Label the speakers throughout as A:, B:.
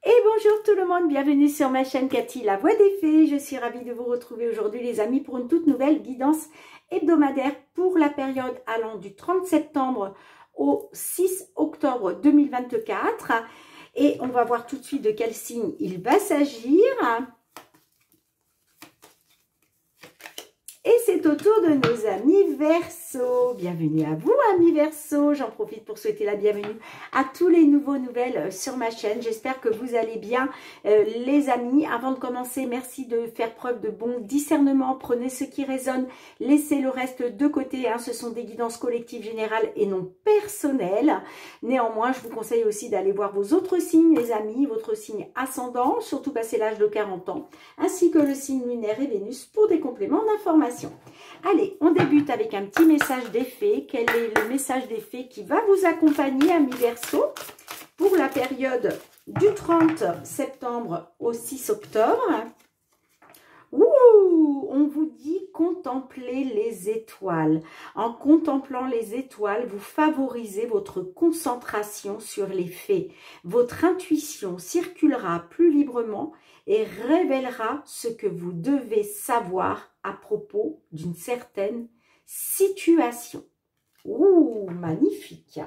A: Et bonjour tout le monde, bienvenue sur ma chaîne Cathy, la voix des fées. Je suis ravie de vous retrouver aujourd'hui les amis pour une toute nouvelle guidance hebdomadaire pour la période allant du 30 septembre au 6 octobre 2024. Et on va voir tout de suite de quel signe il va s'agir. Et c'est au tour de nos amis Verseau. Bienvenue à vous amis Verseau. J'en profite pour souhaiter la bienvenue à tous les nouvelles sur ma chaîne. J'espère que vous allez bien les amis. Avant de commencer, merci de faire preuve de bon discernement. Prenez ce qui résonne, laissez le reste de côté. Ce sont des guidances collectives générales et non personnelles. Néanmoins, je vous conseille aussi d'aller voir vos autres signes les amis, votre signe ascendant, surtout passé l'âge de 40 ans, ainsi que le signe lunaire et Vénus pour des compléments d'information. Allez, on débute avec un petit message des fées. Quel est le message des fées qui va vous accompagner, amis Verseau, pour la période du 30 septembre au 6 octobre? On vous dit contempler les étoiles. En contemplant les étoiles, vous favorisez votre concentration sur les faits. Votre intuition circulera plus librement et révélera ce que vous devez savoir à propos d'une certaine situation. Magnifique!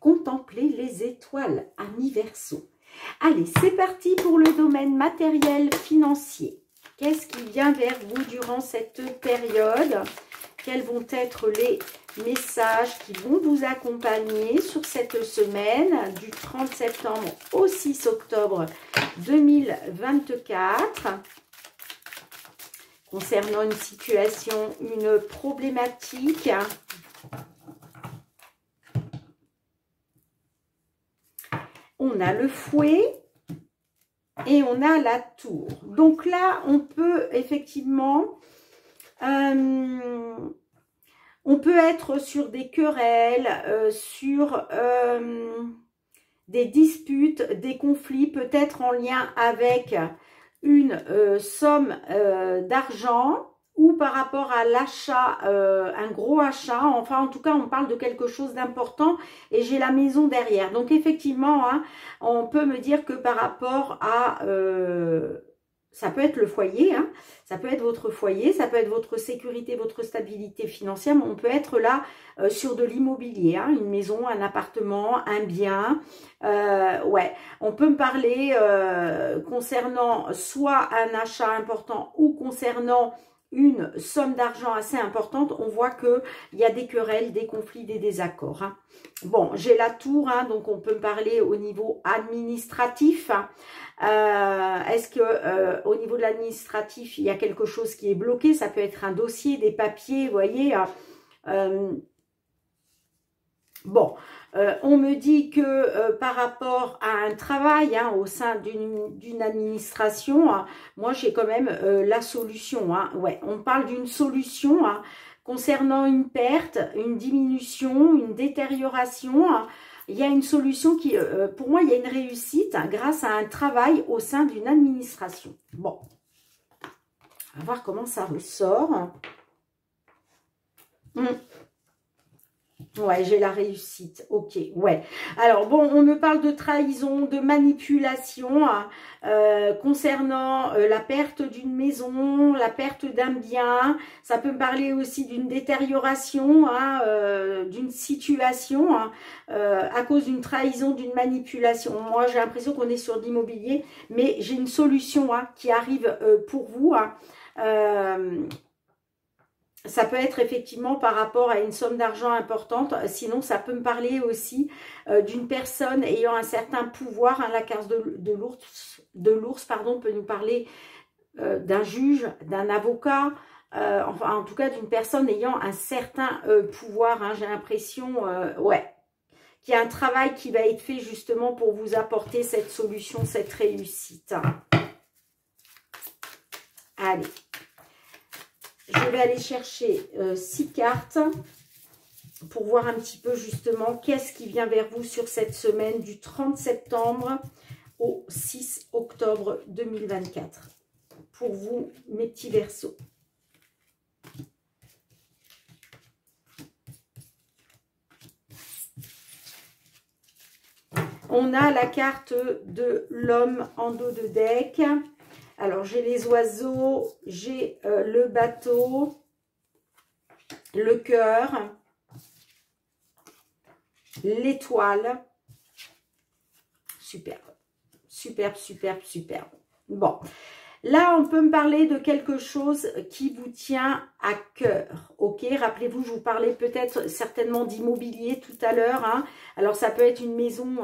A: Contempler les étoiles, amis Verseau. Allez, c'est parti pour le domaine matériel financier. Qu'est-ce qui vient vers vous durant cette période? Quels vont être les messages qui vont vous accompagner sur cette semaine du 30 septembre au 6 octobre 2024 concernant une situation, une problématique? On a le fouet et on a la tour. Donc là, on peut effectivement, on peut être sur des querelles, sur des disputes, des conflits, peut-être en lien avec une somme d'argent ou par rapport à l'achat, un gros achat. Enfin, en tout cas, on parle de quelque chose d'important et j'ai la maison derrière. Donc, effectivement, on peut me dire que par rapport à... ça peut être le foyer, ça peut être votre foyer, ça peut être votre sécurité, votre stabilité financière, mais on peut être là sur de l'immobilier, une maison, un appartement, un bien. On peut me parler concernant soit un achat important ou concernant une somme d'argent assez importante. On voit qu'il y a des querelles, des conflits, des désaccords. Bon, j'ai la tour, donc on peut me parler au niveau administratif. Est-ce que au niveau de l'administratif, il y a quelque chose qui est bloqué? Ça peut être un dossier, des papiers, vous voyez. On me dit que par rapport à un travail au sein d'une administration, moi j'ai quand même la solution. On parle d'une solution concernant une perte, une diminution, une détérioration. Il y a une solution qui, pour moi, il y a une réussite grâce à un travail au sein d'une administration. Bon, on va voir comment ça ressort. Ouais, j'ai la réussite. Ok, ouais. Alors, bon, on me parle de trahison, de manipulation concernant la perte d'une maison, la perte d'un bien. Ça peut me parler aussi d'une détérioration, d'une situation à cause d'une trahison, d'une manipulation. Moi, j'ai l'impression qu'on est sur de l'immobilier, mais j'ai une solution qui arrive pour vous. Ça peut être effectivement par rapport à une somme d'argent importante. Sinon, ça peut me parler aussi d'une personne ayant un certain pouvoir. La carte de l'ours, peut nous parler d'un juge, d'un avocat. Enfin, en tout cas, d'une personne ayant un certain pouvoir. J'ai l'impression, qu'il y a un travail qui va être fait justement pour vous apporter cette solution, cette réussite. Allez. Je vais aller chercher 6 cartes pour voir un petit peu justement qu'est-ce qui vient vers vous sur cette semaine du 30 septembre au 6 octobre 2024. Pour vous, mes petits Verseaux. On a la carte de l'homme en dos de deck. Alors, j'ai les oiseaux, j'ai le bateau, le cœur, l'étoile. Superbe, superbe, superbe, superbe. Bon, là, on peut me parler de quelque chose qui vous tient à cœur, ok? Rappelez-vous, je vous parlais peut-être certainement d'immobilier tout à l'heure, hein. Alors, ça peut être une maison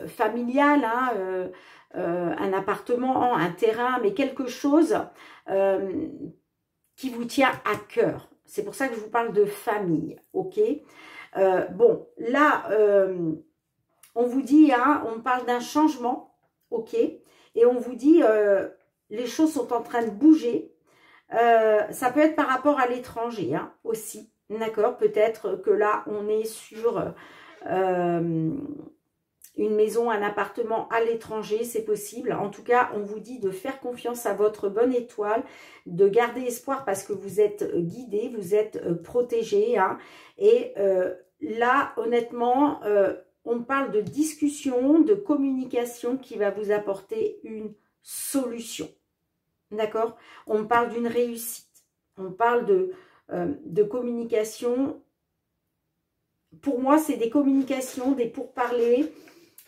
A: familiale, hein, un appartement, un terrain, mais quelque chose qui vous tient à cœur. C'est pour ça que je vous parle de famille, ok? Bon, là, on vous dit, hein, on parle d'un changement, ok? Et on vous dit, les choses sont en train de bouger. Ça peut être par rapport à l'étranger, hein, aussi, d'accord? Peut-être que là, on est sur une maison, un appartement à l'étranger, c'est possible. En tout cas, on vous dit de faire confiance à votre bonne étoile, de garder espoir parce que vous êtes guidé, vous êtes protégé, hein. Et là, honnêtement, on parle de discussion, de communication qui va vous apporter une solution. D'accord? On parle d'une réussite. On parle de communication. Pour moi, c'est des communications, des pourparlers,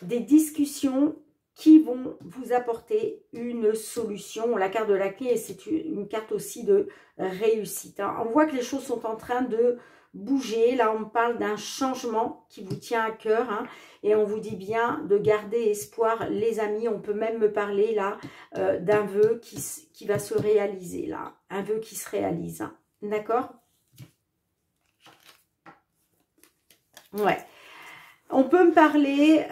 A: des discussions qui vont vous apporter une solution. La carte de la clé, c'est une carte aussi de réussite, hein. On voit que les choses sont en train de bouger. Là, on parle d'un changement qui vous tient à cœur, hein, et on vous dit bien de garder espoir, les amis. On peut même me parler là d'un vœu qui va se réaliser, là. Un vœu qui se réalise, hein. D'accord? Ouais. On peut me parler,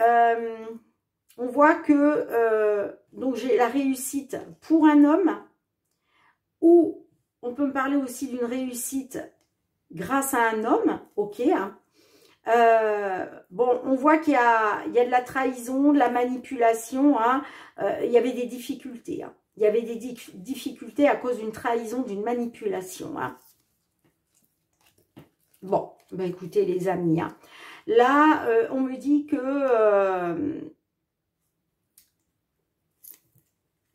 A: on voit que, donc j'ai la réussite pour un homme, ou on peut me parler aussi d'une réussite grâce à un homme, ok, hein. Bon, on voit qu'il y a de la trahison, de la manipulation, hein. Il y avait des difficultés, hein. Il y avait des difficultés à cause d'une trahison, d'une manipulation, hein. Bon, bah écoutez les amis, hein. Là, on me dit que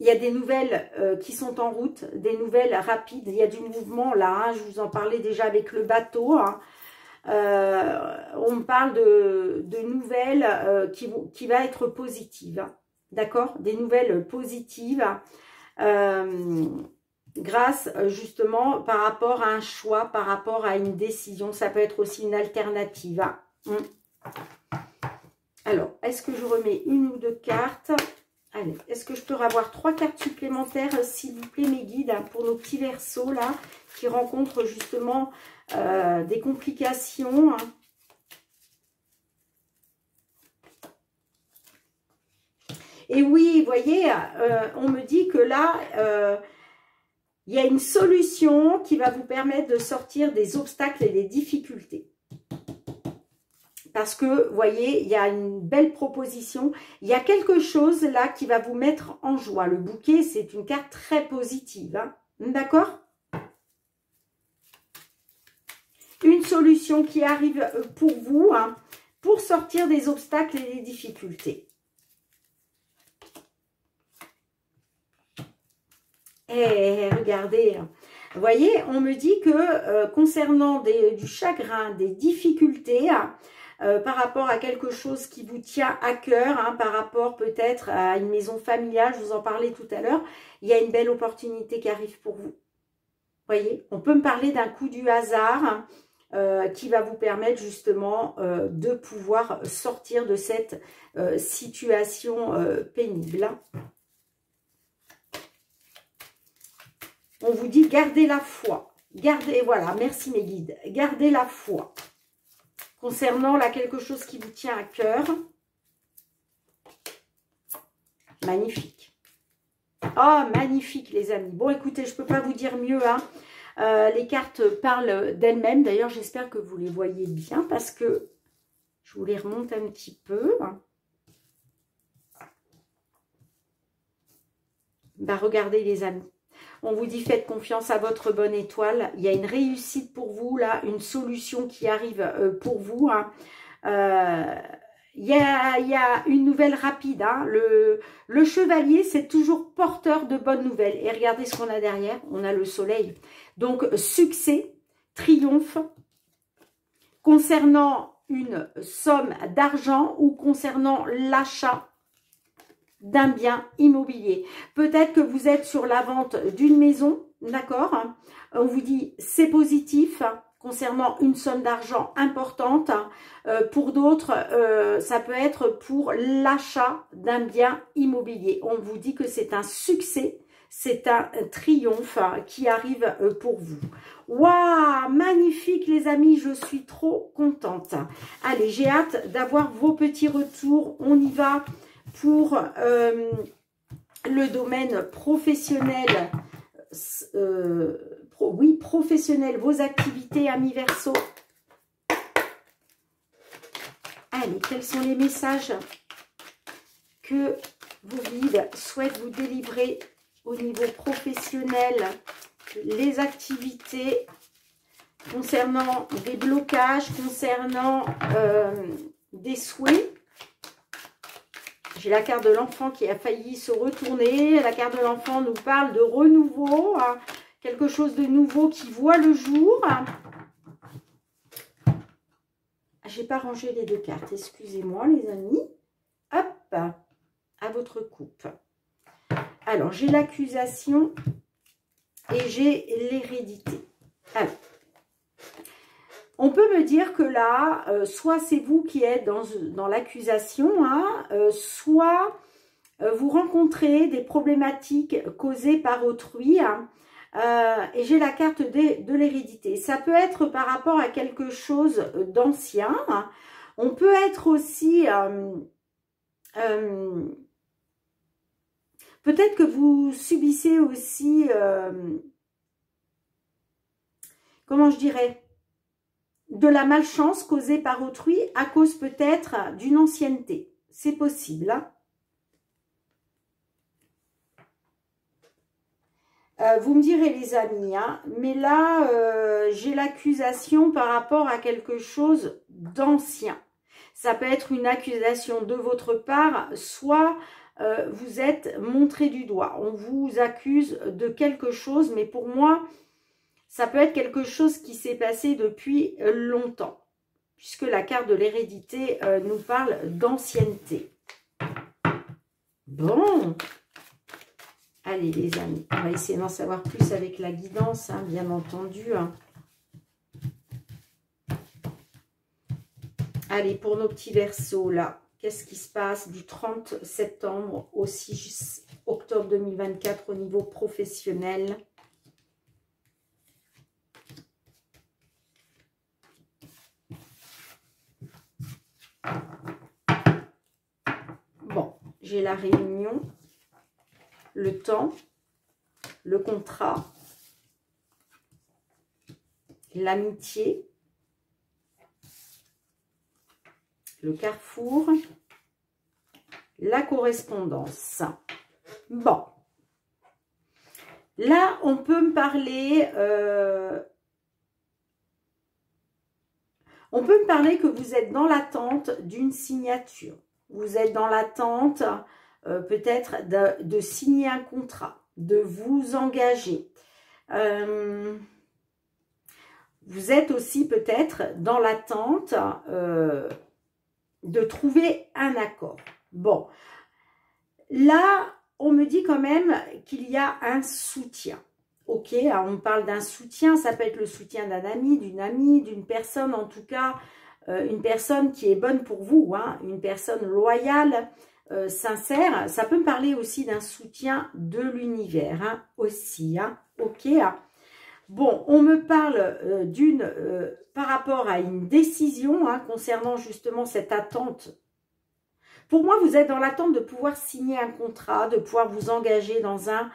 A: il y a des nouvelles qui sont en route, des nouvelles rapides. Il y a du mouvement là, hein, je vous en parlais déjà avec le bateau, hein. On me parle de nouvelles qui va être positives, hein, d'accord? Des nouvelles positives grâce justement par rapport à un choix, par rapport à une décision. Ça peut être aussi une alternative, hein. Alors, est-ce que je remets une ou deux cartes? Allez, est-ce que je peux avoir 3 cartes supplémentaires, s'il vous plaît, mes guides, hein, pour nos petits verseaux, là, qui rencontrent justement des complications, hein. Et oui, vous voyez, on me dit que là, il y a une solution qui va vous permettre de sortir des obstacles et des difficultés. Parce que, vous voyez, il y a une belle proposition. Il y a quelque chose là qui va vous mettre en joie. Le bouquet, c'est une carte très positive, hein. D'accord? Une solution qui arrive pour vous, hein, pour sortir des obstacles et des difficultés. Et regardez, vous voyez, on me dit que concernant du chagrin, des difficultés, par rapport à quelque chose qui vous tient à cœur, hein, par rapport peut-être à une maison familiale, je vous en parlais tout à l'heure, il y a une belle opportunité qui arrive pour vous. Vous voyez, on peut me parler d'un coup du hasard qui va vous permettre justement de pouvoir sortir de cette situation pénible. On vous dit gardez la foi. Gardez, voilà, merci mes guides. Gardez la foi. Concernant là quelque chose qui vous tient à cœur. Magnifique. Oh, magnifique les amis. Bon, écoutez, je ne peux pas vous dire mieux, hein. Les cartes parlent d'elles-mêmes. D'ailleurs, j'espère que vous les voyez bien parce que je vous les remonte un petit peu. Bah, regardez les amis. On vous dit faites confiance à votre bonne étoile. Il y a une réussite pour vous là, une solution qui arrive pour vous, hein. il y a une nouvelle rapide. Hein. Le chevalier, c'est toujours porteur de bonnes nouvelles. Et regardez ce qu'on a derrière. On a le soleil. Donc, succès, triomphe, concernant une somme d'argent ou concernant l'achat d'un bien immobilier. Peut-être que vous êtes sur la vente d'une maison, d'accord? On vous dit c'est positif concernant une somme d'argent importante. Pour d'autres, ça peut être pour l'achat d'un bien immobilier. On vous dit que c'est un succès, c'est un triomphe qui arrive pour vous. Waouh, magnifique les amis, je suis trop contente. Allez, j'ai hâte d'avoir vos petits retours. On y va pour le domaine professionnel. Oui, professionnel, vos activités, amis Verseau. Allez, quels sont les messages que vos guides souhaitent vous délivrer au niveau professionnel, les activités concernant des blocages, concernant des souhaits. J'ai la carte de l'enfant qui a failli se retourner. La carte de l'enfant nous parle de renouveau, hein, quelque chose de nouveau qui voit le jour. J'ai pas rangé les deux cartes, excusez-moi les amis. Hop, à votre coupe. Alors, j'ai l'accusation et j'ai l'hérédité. Alors, on peut me dire que là, soit c'est vous qui êtes dans l'accusation, hein, soit vous rencontrez des problématiques causées par autrui, hein, et j'ai la carte de l'hérédité. Ça peut être par rapport à quelque chose d'ancien. Hein. On peut être aussi... peut-être que vous subissez aussi... comment je dirais, de la malchance causée par autrui à cause peut-être d'une ancienneté. C'est possible. Hein. Vous me direz les amis, hein, mais là, j'ai l'accusation par rapport à quelque chose d'ancien. Ça peut être une accusation de votre part, soit vous êtes montré du doigt. On vous accuse de quelque chose, mais pour moi... ça peut être quelque chose qui s'est passé depuis longtemps, puisque la carte de l'hérédité nous parle d'ancienneté. Bon, allez les amis, on va essayer d'en savoir plus avec la guidance, hein, bien entendu. Hein. Allez, pour nos petits Verseaux, là, qu'est-ce qui se passe du 30 septembre au 6 octobre 2024 au niveau professionnel ? Bon, j'ai la réunion, le temps, le contrat, l'amitié, le carrefour, la correspondance. Bon, là, on peut me parler... on peut me parler que vous êtes dans l'attente d'une signature. Vous êtes dans l'attente peut-être de signer un contrat, de vous engager. Vous êtes aussi peut-être dans l'attente de trouver un accord. Bon, là, on me dit quand même qu'il y a un soutien. Ok, alors on parle d'un soutien, ça peut être le soutien d'un ami, d'une personne, en tout cas, une personne qui est bonne pour vous, hein, une personne loyale, sincère. Ça peut me parler aussi d'un soutien de l'univers, hein, aussi, hein, ok. Bon, on me parle par rapport à une décision, hein, concernant justement cette attente. Pour moi, vous êtes dans l'attente de pouvoir signer un contrat, de pouvoir vous engager dans un...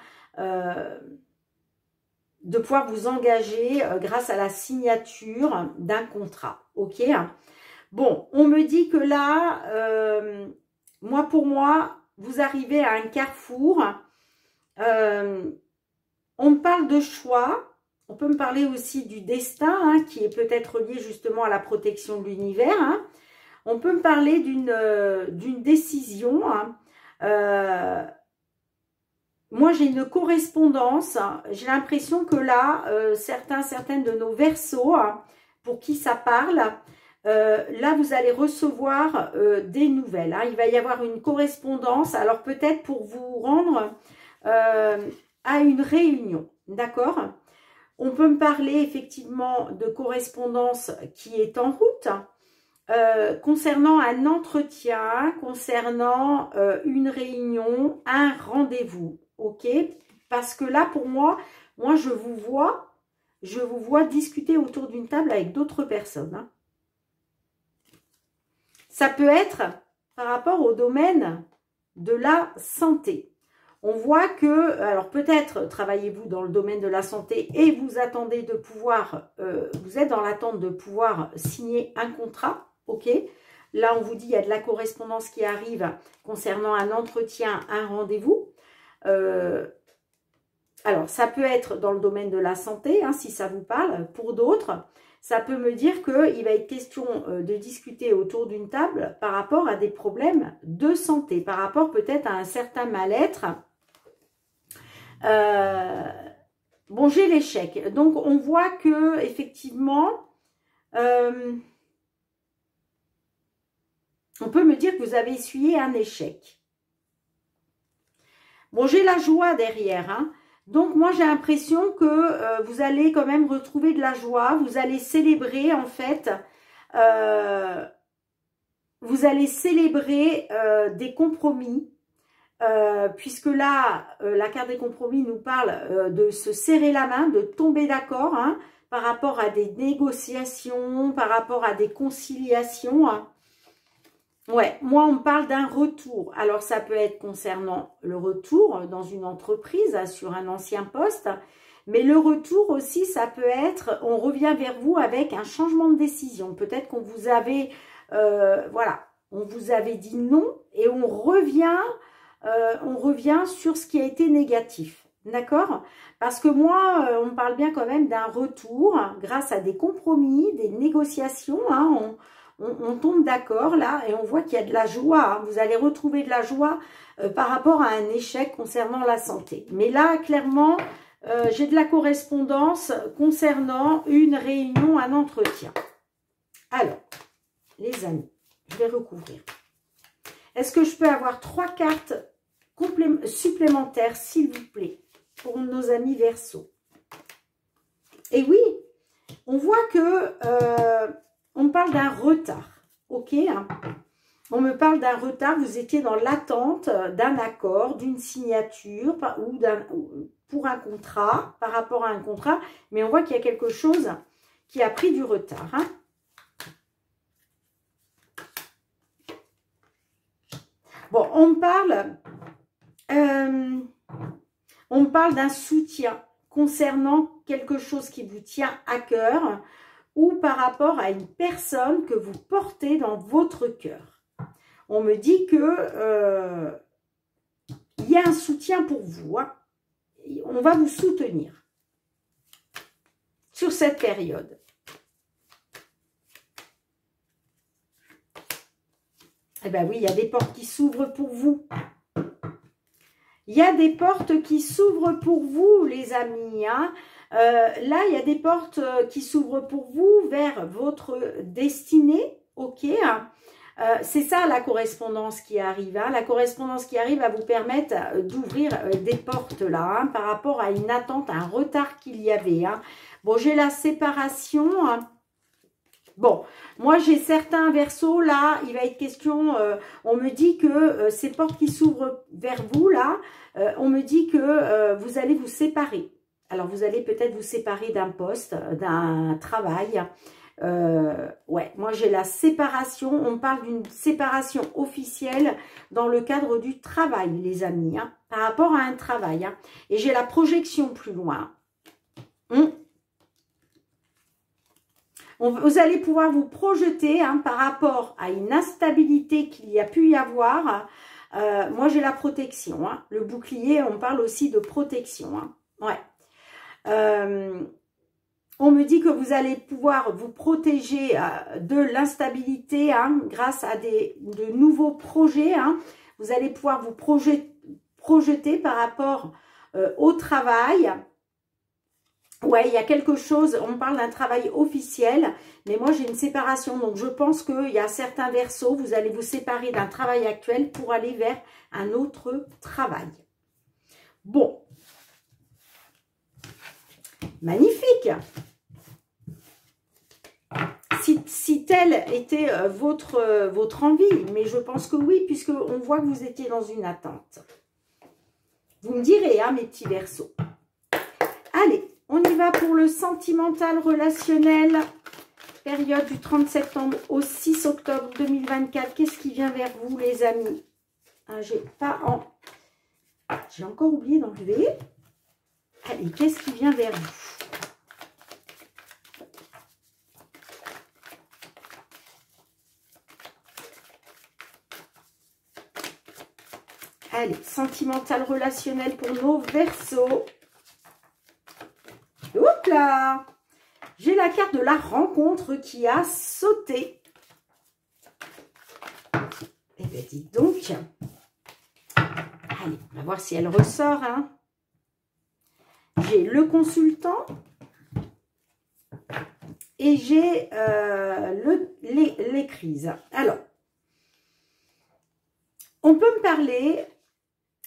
A: de pouvoir vous engager grâce à la signature d'un contrat, ok. Bon, on me dit que là, pour moi, vous arrivez à un carrefour. On me parle de choix, on peut me parler aussi du destin, hein, qui est peut-être lié justement à la protection de l'univers. Hein. On peut me parler d'une décision. Hein. Moi, j'ai une correspondance. J'ai l'impression que là, certaines de nos Verseaux, hein, pour qui ça parle, là, vous allez recevoir des nouvelles. Hein. Il va y avoir une correspondance. Alors, peut-être pour vous rendre à une réunion. D'accord ? On peut me parler effectivement de correspondance qui est en route. Concernant un entretien, concernant une réunion, un rendez-vous, ok? Parce que là, pour moi, je vous vois discuter autour d'une table avec d'autres personnes. Hein. Ça peut être par rapport au domaine de la santé. On voit que, alors peut-être travaillez-vous dans le domaine de la santé et vous attendez de pouvoir, vous êtes dans l'attente de pouvoir signer un contrat. Ok, là on vous dit il y a de la correspondance qui arrive concernant un entretien, un rendez-vous. Alors ça peut être dans le domaine de la santé, hein, si ça vous parle. Pour d'autres, ça peut me dire qu'il va être question de discuter autour d'une table par rapport à des problèmes de santé, par rapport peut-être à un certain mal-être. Bon, j'ai l'échec. Donc on voit que effectivement... on peut me dire que vous avez essuyé un échec. Bon, j'ai la joie derrière. Hein. Donc, moi, j'ai l'impression que vous allez quand même retrouver de la joie. Vous allez célébrer, en fait. Vous allez célébrer des compromis. Puisque là, la carte des compromis nous parle de se serrer la main, de tomber d'accord hein, par rapport à des négociations, par rapport à des conciliations. Hein. Ouais, moi on me parle d'un retour. Alors ça peut être concernant le retour dans une entreprise sur un ancien poste, mais le retour aussi ça peut être, on revient vers vous avec un changement de décision. Peut-être qu'on vous avait, voilà, on vous avait dit non et on revient sur ce qui a été négatif. D'accord? Parce que moi, on me parle bien quand même d'un retour grâce à des compromis, des négociations, hein, on tombe d'accord là et on voit qu'il y a de la joie. Hein. Vous allez retrouver de la joie par rapport à un échec concernant la santé. Mais là, clairement, j'ai de la correspondance concernant une réunion, un entretien. Alors, les amis, je vais recouvrir. Est-ce que je peux avoir 3 cartes supplémentaires, s'il vous plaît, pour nos amis Verseau? Et oui, on voit que... on me parle d'un retard, ok? On me parle d'un retard, vous étiez dans l'attente d'un accord, d'une signature ou pour un contrat, par rapport à un contrat, mais on voit qu'il y a quelque chose qui a pris du retard. Hein? Bon, on me parle d'un soutien concernant quelque chose qui vous tient à cœur, ou par rapport à une personne que vous portez dans votre cœur. On me dit que il y a un soutien pour vous. Hein. On va vous soutenir sur cette période. Eh bien oui, il y a des portes qui s'ouvrent pour vous. Il y a des portes qui s'ouvrent pour vous, les amis. Hein. Là, il y a des portes qui s'ouvrent pour vous vers votre destinée, ok? C'est ça la correspondance qui arrive. Hein. La correspondance qui arrive va vous permettre d'ouvrir des portes là, hein, par rapport à une attente, un retard qu'il y avait. Hein. Bon, j'ai la séparation. Hein. Bon, moi j'ai certains Verseaux là, il va être question, on me dit que ces portes qui s'ouvrent vers vous là, on me dit que vous allez vous séparer. Alors, vous allez peut-être vous séparer d'un poste, d'un travail. Ouais, moi, j'ai la séparation. On parle d'une séparation officielle dans le cadre du travail, les amis, hein, par rapport à un travail. Hein. Et j'ai la projection plus loin. Vous allez pouvoir vous projeter hein, par rapport à une instabilité qu'il y a pu y avoir. Moi, j'ai la protection. Hein. Le bouclier, on parle aussi de protection. Hein. Ouais. On me dit que vous allez pouvoir vous protéger de l'instabilité grâce à de nouveaux projets. Vous allez pouvoir vous projeter par rapport au travail. Ouais, il y a quelque chose, on parle d'un travail officiel, mais moi j'ai une séparation. Donc je pense qu'il y a certains versos, vous allez vous séparer d'un travail actuel pour aller vers un autre travail. Bon. Magnifique. Si telle était votre envie, mais je pense que oui, puisqu'on voit que vous étiez dans une attente. Vous me direz, mes petits versos. Allez, on y va pour le sentimental relationnel. Période du 30 septembre au 6 octobre 2024. Qu'est-ce qui vient vers vous, les amis? J'ai encore oublié d'enlever. Allez, qu'est-ce qui vient vers vous? Allez, sentimental relationnel pour nos Verseaux. Hop là! J'ai la carte de la rencontre qui a sauté. Eh bien, dites donc. Allez, on va voir si elle ressort. J'ai le consultant. Et j'ai les crises. Alors, on peut me parler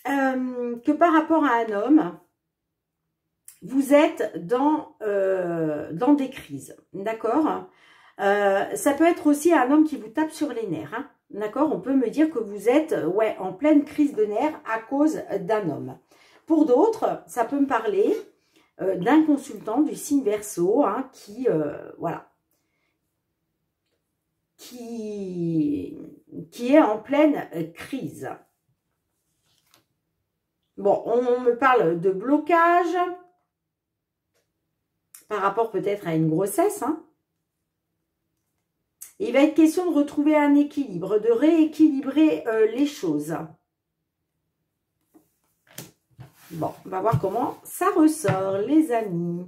A: que par rapport à un homme, vous êtes dans des crises, d'accord? Ça peut être aussi un homme qui vous tape sur les nerfs, d'accord? On peut me dire que vous êtes en pleine crise de nerfs à cause d'un homme. Pour d'autres, ça peut me parler d'un consultant du signe Verseau qui est en pleine crise. Bon, on me parle de blocage par rapport peut-être à une grossesse. Et il va être question de retrouver un équilibre, de rééquilibrer les choses. Bon, on va voir comment ça ressort, les amis.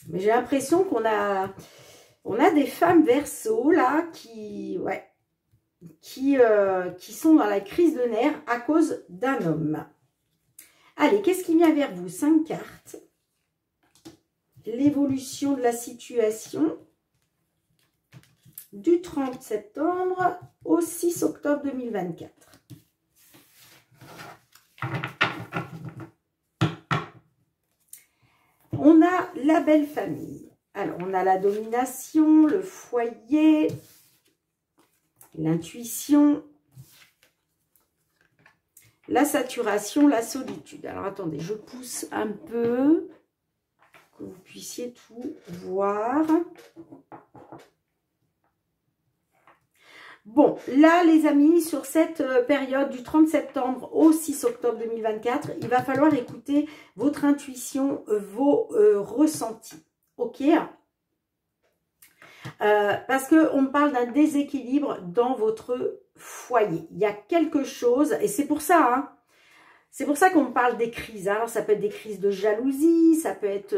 A: Mais j'ai l'impression qu'on a des femmes Verseau là qui sont dans la crise de nerfs à cause d'un homme. Allez, qu'est-ce qui vient vers vous? 5 cartes. L'évolution de la situation du 30 septembre au 6 octobre 2024. On a la belle famille. Alors, on a la domination, le foyer, l'intuition, la saturation, la solitude. Alors, attendez, je pousse un peu, que vous puissiez tout voir. Bon, là, les amis, sur cette période du 30 septembre au 6 octobre 2024, il va falloir écouter votre intuition, vos ressentis. Ok? Parce qu'on me parle d'un déséquilibre dans votre foyer. Il y a quelque chose, et c'est pour ça, c'est pour ça qu'on me parle des crises. Alors, ça peut être des crises de jalousie, ça peut être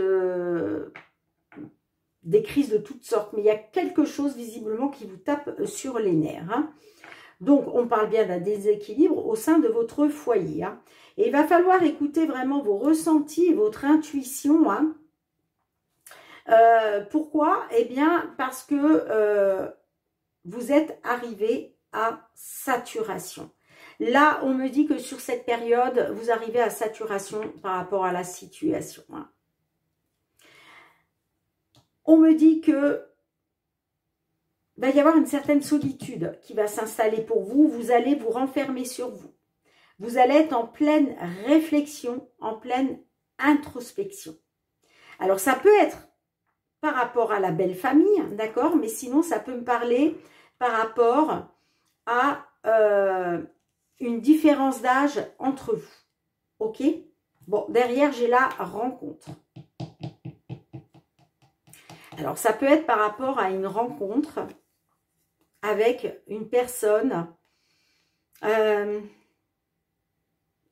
A: des crises de toutes sortes, mais il y a quelque chose visiblement qui vous tape sur les nerfs. Donc, on parle bien d'un déséquilibre au sein de votre foyer. Et il va falloir écouter vraiment vos ressentis et votre intuition. Pourquoi? Eh bien, parce que vous êtes arrivé à saturation. Là, on me dit que sur cette période, vous arrivez à saturation par rapport à la situation. On me dit que il va y avoir une certaine solitude qui va s'installer pour vous. Vous allez vous renfermer sur vous. Vous allez être en pleine réflexion, en pleine introspection. Alors, ça peut être par rapport à la belle famille, d'accord? Mais sinon, ça peut me parler par rapport à une différence d'âge entre vous. Ok? Bon, derrière, j'ai la rencontre. Alors, ça peut être par rapport à une rencontre avec une personne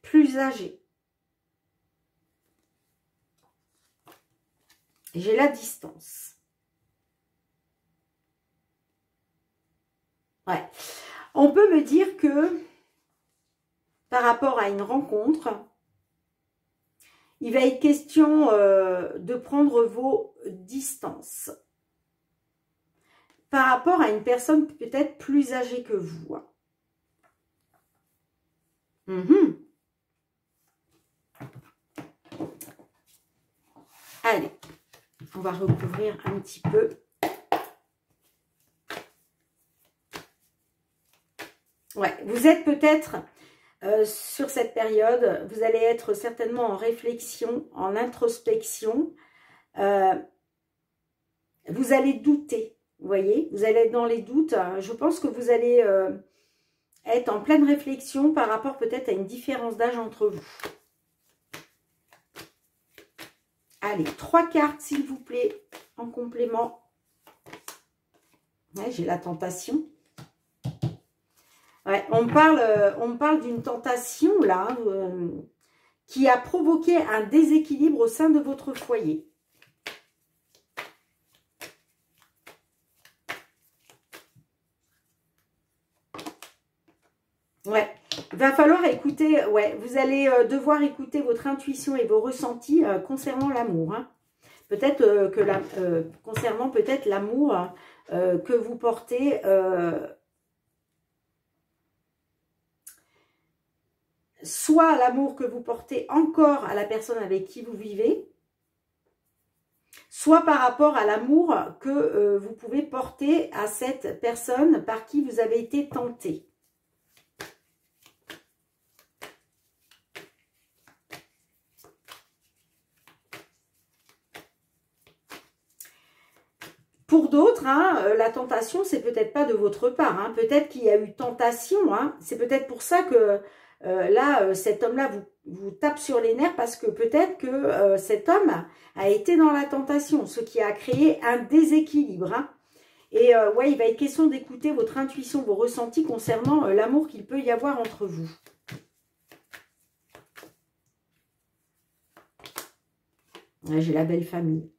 A: plus âgée. J'ai la distance. Ouais. On peut me dire que par rapport à une rencontre, il va être question de prendre vos distances par rapport à une personne peut-être plus âgée que vous. Allez, on va recouvrir un petit peu. Ouais, vous êtes peut-être sur cette période, vous allez être certainement en réflexion, en introspection. Vous allez douter, vous voyez, vous allez être dans les doutes. Je pense que vous allez être en pleine réflexion par rapport peut-être à une différence d'âge entre vous. Allez, 3 cartes s'il vous plaît, en complément. Ouais, j'ai la tentation. Ouais, on me parle d'une tentation là, qui a provoqué un déséquilibre au sein de votre foyer. Ouais, il va falloir écouter, ouais, vous allez devoir écouter votre intuition et vos ressentis concernant l'amour. Hein. Peut-être concernant peut-être l'amour que vous portez soit l'amour que vous portez encore à la personne avec qui vous vivez, soit par rapport à l'amour que vous pouvez porter à cette personne par qui vous avez été tenté. Pour d'autres, hein, la tentation, c'est peut-être pas de votre part. Hein. Peut-être qu'il y a eu tentation. Hein. C'est peut-être pour ça que là, cet homme-là vous tape sur les nerfs parce que peut-être que cet homme a été dans la tentation, ce qui a créé un déséquilibre. Hein. Et ouais, il va être question d'écouter votre intuition, vos ressentis concernant l'amour qu'il peut y avoir entre vous. Ouais, j'ai la belle famille.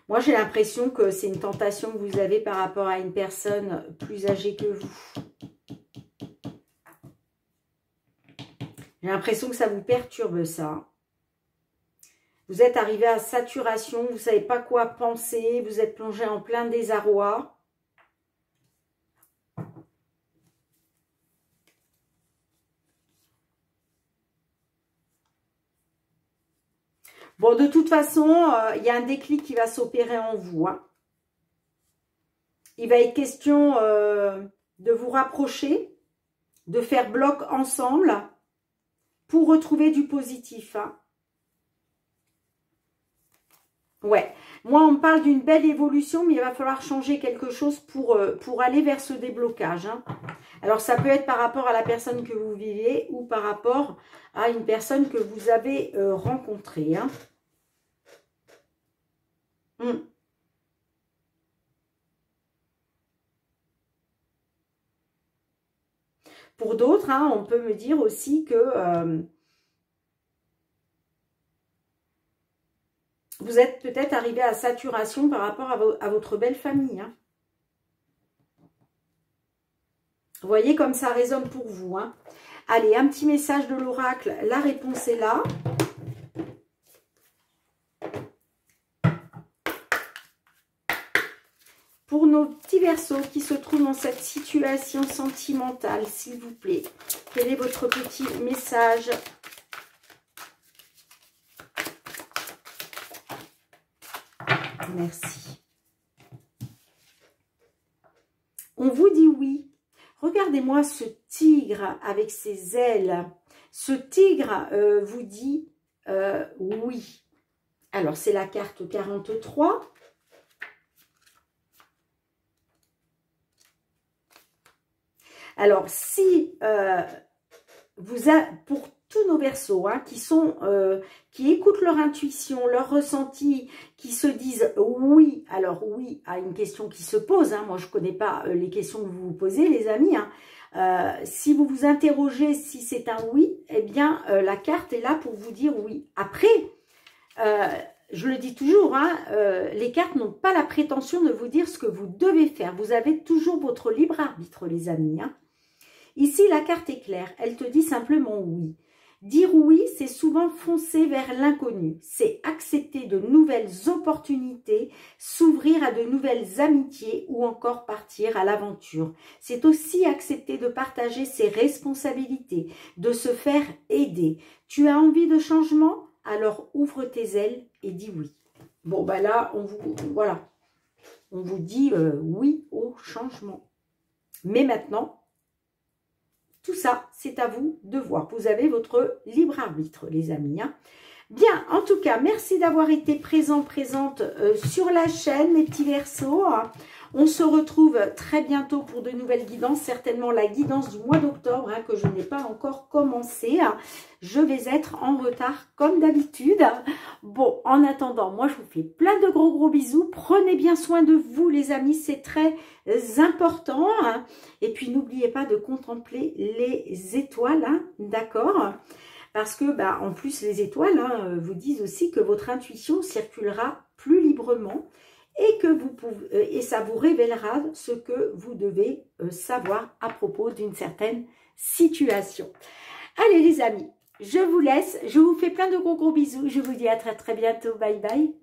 A: Moi, j'ai l'impression que c'est une tentation que vous avez par rapport à une personne plus âgée que vous. J'ai l'impression que ça vous perturbe, ça. Vous êtes arrivé à saturation, vous ne savez pas quoi penser, vous êtes plongé en plein désarroi. Bon, de toute façon, il y a un déclic qui va s'opérer en vous. Hein. Il va être question de vous rapprocher, de faire bloc ensemble pour retrouver du positif. Hein. Ouais, moi on me parle d'une belle évolution, mais il va falloir changer quelque chose pour aller vers ce déblocage. Hein. Alors ça peut être par rapport à la personne que vous vivez ou par rapport à une personne que vous avez rencontrée. Hein. Pour d'autres, hein, on peut me dire aussi que vous êtes peut-être arrivé à saturation par rapport à votre belle famille. Hein. Vous voyez comme ça résonne pour vous. Hein. Allez, un petit message de l'oracle. La réponse est là. Pour nos petits Verseaux qui se trouvent dans cette situation sentimentale, s'il vous plaît, quel est votre petit message ? Merci. On vous dit oui. Regardez-moi ce tigre avec ses ailes. Ce tigre vous dit oui. Alors, c'est la carte 43. Alors, si pour tous nos Verseaux, hein, qui écoutent leur intuition, leur ressenti, qui se disent oui, alors oui à une question qui se pose, hein, moi je ne connais pas les questions que vous vous posez les amis, hein, si vous vous interrogez si c'est un oui, eh bien la carte est là pour vous dire oui. Après, je le dis toujours, hein, les cartes n'ont pas la prétention de vous dire ce que vous devez faire, vous avez toujours votre libre arbitre les amis, hein. Ici la carte est claire, elle te dit simplement oui. Dire oui, c'est souvent foncer vers l'inconnu. C'est accepter de nouvelles opportunités, s'ouvrir à de nouvelles amitiés ou encore partir à l'aventure. C'est aussi accepter de partager ses responsabilités, de se faire aider. Tu as envie de changement? Alors ouvre tes ailes et dis oui. Bon, ben là, voilà. On vous dit oui au changement. Mais maintenant, tout ça, c'est à vous de voir. Vous avez votre libre arbitre, les amis, hein. Bien, en tout cas, merci d'avoir été présente sur la chaîne, mes petits Verseaux. On se retrouve très bientôt pour de nouvelles guidances, certainement la guidance du mois d'octobre, hein, que je n'ai pas encore commencé. Je vais être en retard comme d'habitude. Bon, en attendant, moi je vous fais plein de gros bisous. Prenez bien soin de vous les amis, c'est très important. Hein. Et puis n'oubliez pas de contempler les étoiles, hein, d'accord ? Parce que, bah, en plus, les étoiles hein, vous disent aussi que votre intuition circulera plus librement et que et ça vous révélera ce que vous devez savoir à propos d'une certaine situation. Allez les amis, je vous laisse, je vous fais plein de gros bisous, je vous dis à très bientôt, bye bye.